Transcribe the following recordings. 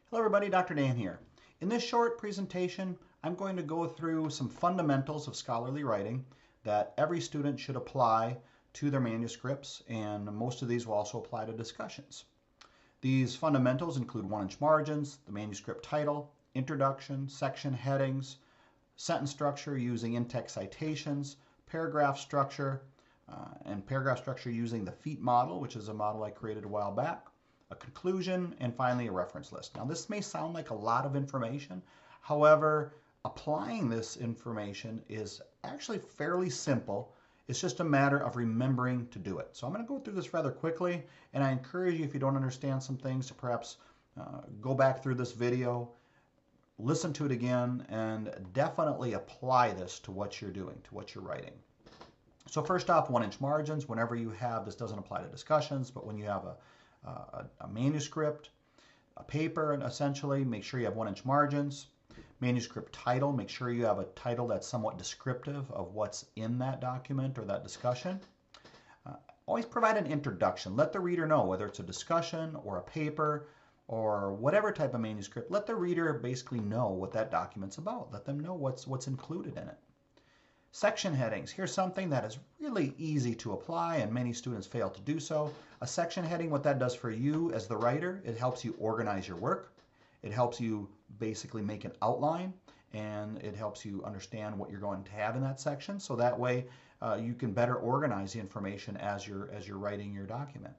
Hello everybody, Dr. Dan here. In this short presentation, I'm going to go through some fundamentals of scholarly writing that every student should apply to their manuscripts, and most of these will also apply to discussions. These fundamentals include 1-inch margins, the manuscript title, introduction, section headings, sentence structure using in-text citations, paragraph structure, and paragraph structure using the FEAT model, which is a model I created a while back, a conclusion, and finally a reference list. Now this may sound like a lot of information. However, applying this information is actually fairly simple. It's just a matter of remembering to do it. So I'm going to go through this rather quickly, and I encourage you, if you don't understand some things, to perhaps go back through this video, listen to it again, and definitely apply this to what you're doing, to what you're writing. So first off, 1-inch margins. Whenever you have, this doesn't apply to discussions, but when you have a manuscript, a paper, and essentially make sure you have 1-inch margins. Manuscript title, make sure you have a title that's somewhat descriptive of what's in that document or that discussion. Always provide an introduction. Let the reader know, whether it's a discussion or a paper or whatever type of manuscript, let the reader basically know what that document's about. Let them know what's included in it. Section headings. Here's something that is really easy to apply, and many students fail to do so. A section heading, what that does for you as the writer, it helps you organize your work. It helps you basically make an outline, and it helps you understand what you're going to have in that section. So that way you can better organize the information as you're writing your document.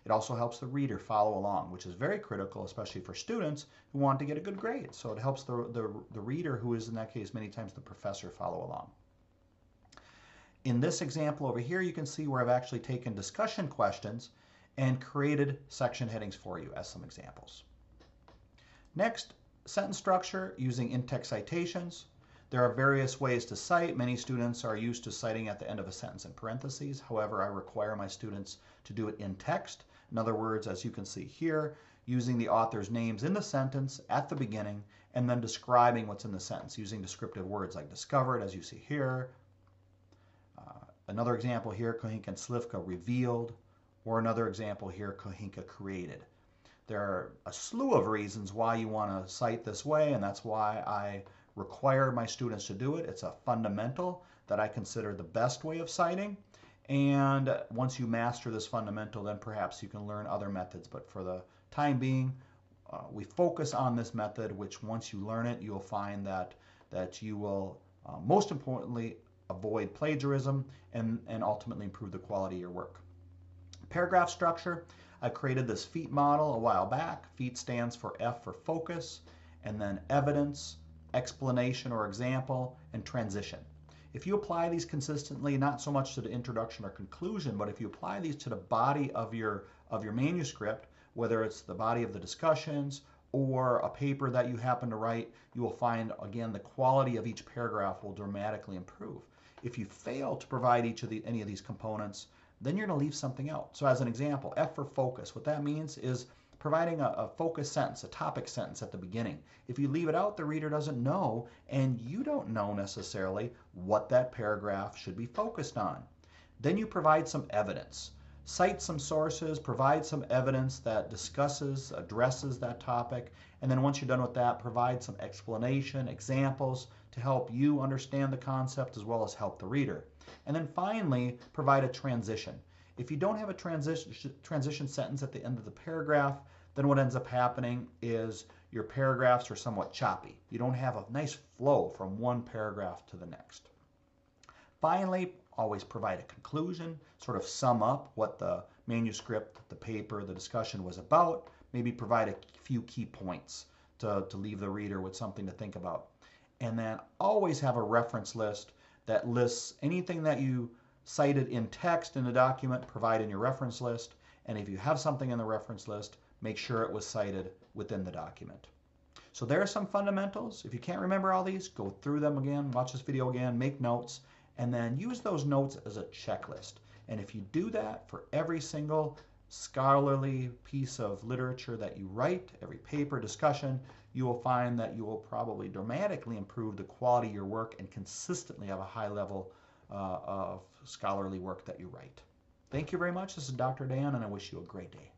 It also helps the reader follow along, which is very critical, especially for students who want to get a good grade. So it helps the reader, who is in that case many times the professor, follow along. In this example over here, you can see where I've actually taken discussion questions and created section headings for you as some examples. Next, sentence structure using in-text citations. There are various ways to cite. Many students are used to citing at the end of a sentence in parentheses. However, I require my students to do it in text. In other words, as you can see here, using the author's names in the sentence at the beginning and then describing what's in the sentence using descriptive words like discovered, as you see here. Another example here, Kohinka and Slivka revealed, or another example here, Kohinka created. There are a slew of reasons why you want to cite this way, and that's why I require my students to do it. It's a fundamental that I consider the best way of citing, and once you master this fundamental, then perhaps you can learn other methods. But for the time being, we focus on this method, which once you learn it, you'll find that you will, most importantly, avoid plagiarism and ultimately improve the quality of your work. Paragraph structure. I created this FEAT model a while back. FEAT stands for F for focus, and then evidence, explanation or example, and transition. If you apply these consistently, not so much to the introduction or conclusion, but if you apply these to the body of your manuscript, whether it's the body of the discussions or a paper that you happen to write, you will find, again, the quality of each paragraph will dramatically improve. If you fail to provide any of these components, then you're going to leave something out. So as an example, F for focus, what that means is providing a focus sentence, a topic sentence at the beginning. If you leave it out, the reader doesn't know, and you don't know necessarily what that paragraph should be focused on. Then you provide some evidence. Cite some sources, provide some evidence that addresses that topic, and then once you're done with that, provide some explanation, examples to help you understand the concept as well as help the reader. And then finally, provide a transition. If you don't have a transition sentence at the end of the paragraph, then what ends up happening is your paragraphs are somewhat choppy. You don't have a nice flow from one paragraph to the next. Finally, always provide a conclusion, sort of sum up what the manuscript, the paper, the discussion was about. Maybe provide a few key points to leave the reader with something to think about. And then always have a reference list that lists anything that you cited in text in the document, provide in your reference list. And if you have something in the reference list, make sure it was cited within the document. So there are some fundamentals. If you can't remember all these, go through them again, watch this video again, make notes, and then use those notes as a checklist. And if you do that for every single scholarly piece of literature that you write, every paper, discussion, you will find that you will probably dramatically improve the quality of your work and consistently have a high level of scholarly work that you write. Thank you very much. This is Dr. Dan, and I wish you a great day.